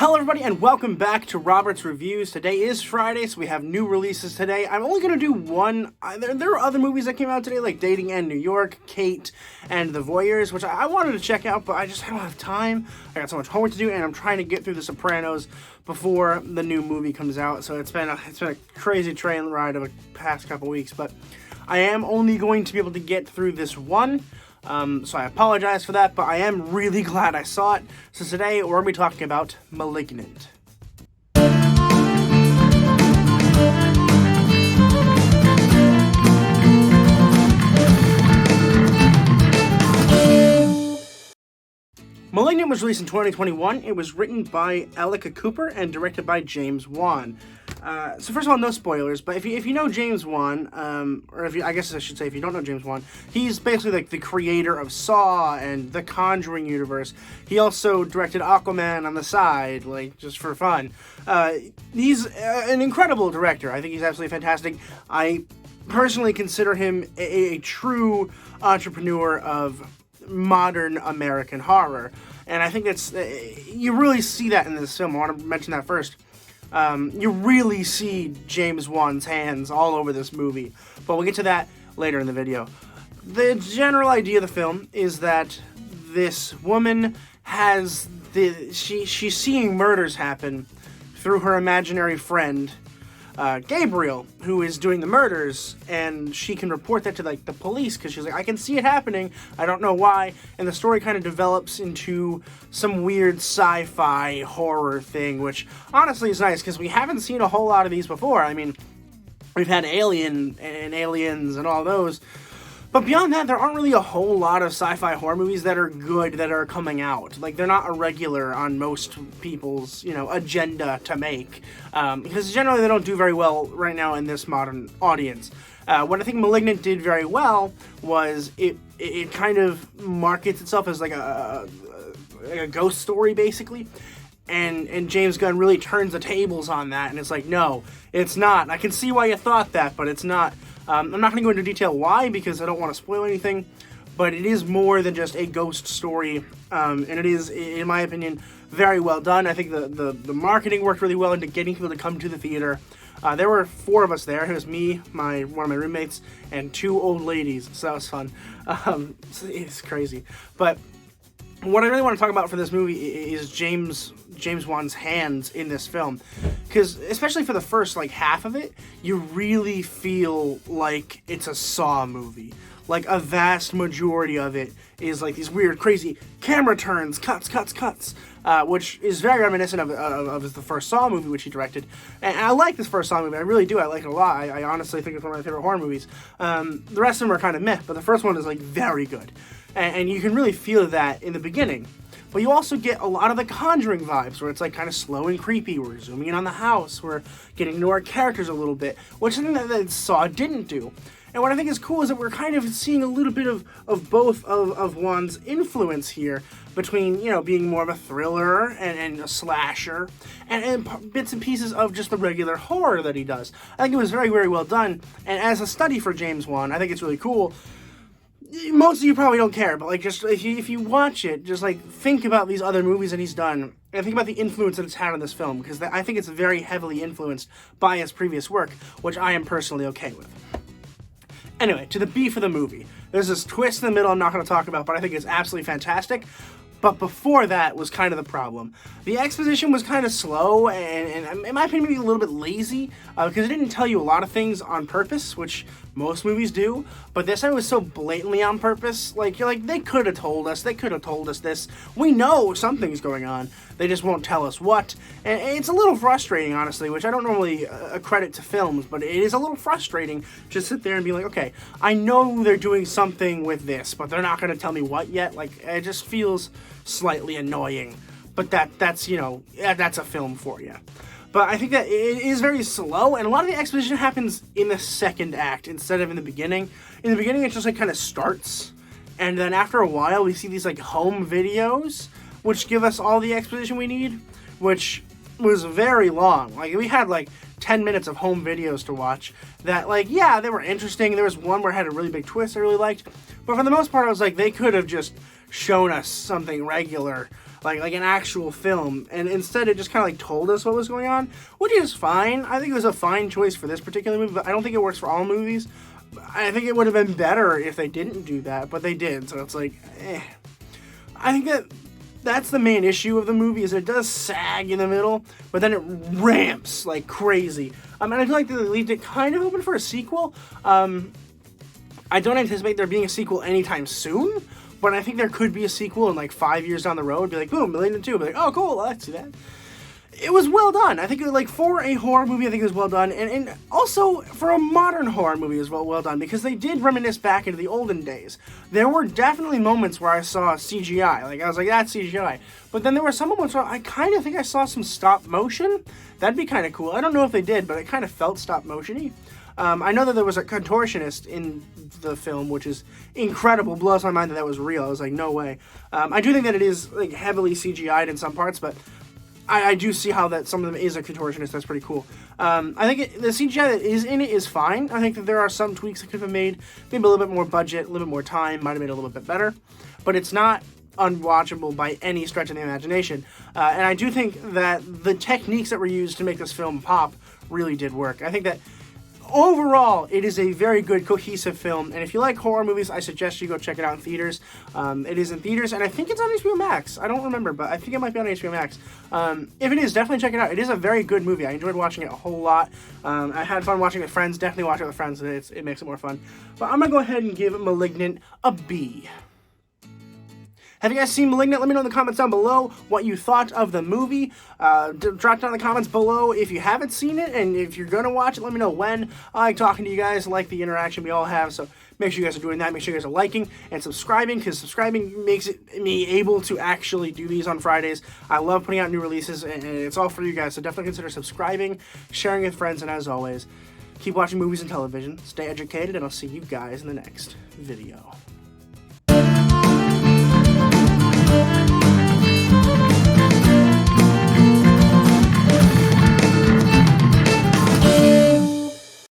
Hello everybody and welcome back to Robert's Reviews. Today is Friday, so we have new releases today. I'm only going to do one. There are other movies that came out today, like Dating and New York, Kate, and The Voyeurs, which I wanted to check out, but I don't have time. I got so much homework to do, and I'm trying to get through The Sopranos before the new movie comes out, so it's been a crazy train ride of the past couple weeks, but I am only going to be able to get through this one. So I apologize for that, but I am really glad I saw it. So today we're going to be talking about Malignant. Malignant was released in 2021. It was written by Elika Cooper and directed by James Wan. So first of all, no spoilers, but if you know James Wan, or I guess I should say if you don't know James Wan, he's basically like the creator of Saw and the Conjuring universe. He also directed Aquaman on the side, like just for fun. He's an incredible director. I think he's absolutely fantastic. I personally consider him a true entrepreneur of modern American horror, and I think that's you really see that in this film. I want to mention that first. You really see James Wan's hands all over this movie, but we'll get to that later in the video. The general idea of the film is that this woman has she's seeing murders happen through her imaginary friend, Gabriel, who is doing the murders, and she can report that to the police because she's like, I can see it happening, I don't know why, and the story kind of develops into some weird sci-fi horror thing, which honestly is nice because we haven't seen a whole lot of these before. I mean, we've had Alien and Aliens and all those, but beyond that, there aren't really a whole lot of sci-fi horror movies that are good that are coming out. Like, they're not a regular on most people's, agenda to make. Because generally they don't do very well right now in this modern audience. What I think Malignant did very well was it kind of markets itself as like a ghost story, basically. And James Gunn really turns the tables on that, and it's like, no, it's not. I can see why you thought that, but it's not. I'm not going to go into detail why, because I don't want to spoil anything, but it is more than just a ghost story, and it is, in my opinion, very well done. I think the marketing worked really well into getting people to come to the theater. There were 4 of us there. It was me, one of my roommates, and 2 old ladies, so that was fun. It's crazy. But what I really want to talk about for this movie is James Wan's hands in this film, because especially for the first half of it, you really feel like it's a Saw movie. Like, a vast majority of it is like these weird, crazy camera turns, cuts, which is very reminiscent of the first Saw movie, which he directed. And I like this first Saw movie. I really do. I like it a lot. I honestly think it's one of my favorite horror movies. The rest of them are kind of meh, but the first one is very good. And you can really feel that in the beginning. But you also get a lot of the Conjuring vibes, where it's kind of slow and creepy. We're zooming in on the house. We're getting to know our characters a little bit, which is something that Saw didn't do. And what I think is cool is that we're kind of seeing a little bit of both of Wan's influence here, between, being more of a thriller and a slasher, and bits and pieces of just the regular horror that he does. I think it was very, very well done. And as a study for James Wan, I think it's really cool. Most of you probably don't care, but just if you watch it, just think about these other movies that he's done, and think about the influence that it's had on this film, because I think it's very heavily influenced by his previous work, which I am personally okay with. Anyway, to the beef of the movie. There's this twist in the middle I'm not going to talk about, but I think it's absolutely fantastic. But before that was kind of the problem. The exposition was kind of slow, and in my opinion, maybe a little bit lazy, because it didn't tell you a lot of things on purpose, which most movies do. But this time it was so blatantly on purpose. You're like, they could have told us. They could have told us this. We know something's going on. They just won't tell us what. And it's a little frustrating, honestly, which I don't normally accredit to films, but it is a little frustrating to sit there and be like, okay, I know they're doing something with this, but they're not going to tell me what yet. It just feels slightly annoying. But that's a film for you. But I think that it is very slow, and a lot of the exposition happens in the second act instead of in the beginning. In the beginning, it just kind of starts, and then after a while, we see these home videos, which give us all the exposition we need, which was very long. We had 10 minutes of home videos to watch that, they were interesting. There was one where it had a really big twist I really liked, but for the most part, I was like, they could have just shown us something regular like an actual film, and instead it just kind of like told us what was going on, which is fine. I think it was a fine choice for this particular movie, but I don't think it works for all movies. I think it would have been better if they didn't do that, but they did, so it's like, I think that's the main issue of the movie, is it does sag in the middle, but then it ramps like crazy. And I feel like they leaved it kind of open for a sequel. I don't anticipate there being a sequel anytime soon, but I think there could be a sequel in like 5 years down the road. Be like, boom, Malignant 2. Be like, oh, cool, I'd see that. It was well done. I think, like, for a horror movie, I think it was well done. And also, for a modern horror movie, it was well done, because they did reminisce back into the olden days. There were definitely moments where I saw CGI. Like, I was like, that's CGI. But then there were some moments where I kind of think I saw some stop motion. That'd be kind of cool. I don't know if they did, but it kind of felt stop motion-y. I know that there was a contortionist in the film, which is incredible. Blows my mind that was real. I was like, no way. I do think that it is like heavily CGI'd in some parts, but I do see how that some of them is a contortionist. That's pretty cool. I think the CGI that is in it is fine. I think that there are some tweaks that could have been made. Maybe a little bit more budget, a little bit more time, might have made it a little bit better. But it's not unwatchable by any stretch of the imagination. And I do think that the techniques that were used to make this film pop really did work. I think that overall, it is a very good, cohesive film, and if you like horror movies, I suggest you go check it out in theaters. It is in theaters, and I think it's on HBO Max. I don't remember, but I think it might be on HBO Max. If it is, definitely check it out. It is a very good movie. I enjoyed watching it a whole lot. I had fun watching it with friends. Definitely watch it with friends. It makes it more fun. But I'm going to go ahead and give Malignant a B. Have you guys seen Malignant? Let me know in the comments down below what you thought of the movie. Drop down in the comments below if you haven't seen it, and if you're going to watch it, let me know when. I like talking to you guys, I like the interaction we all have, so make sure you guys are doing that. Make sure you guys are liking and subscribing, because subscribing makes me able to actually do these on Fridays. I love putting out new releases, and it's all for you guys, so definitely consider subscribing, sharing with friends, and as always, keep watching movies and television, stay educated, and I'll see you guys in the next video.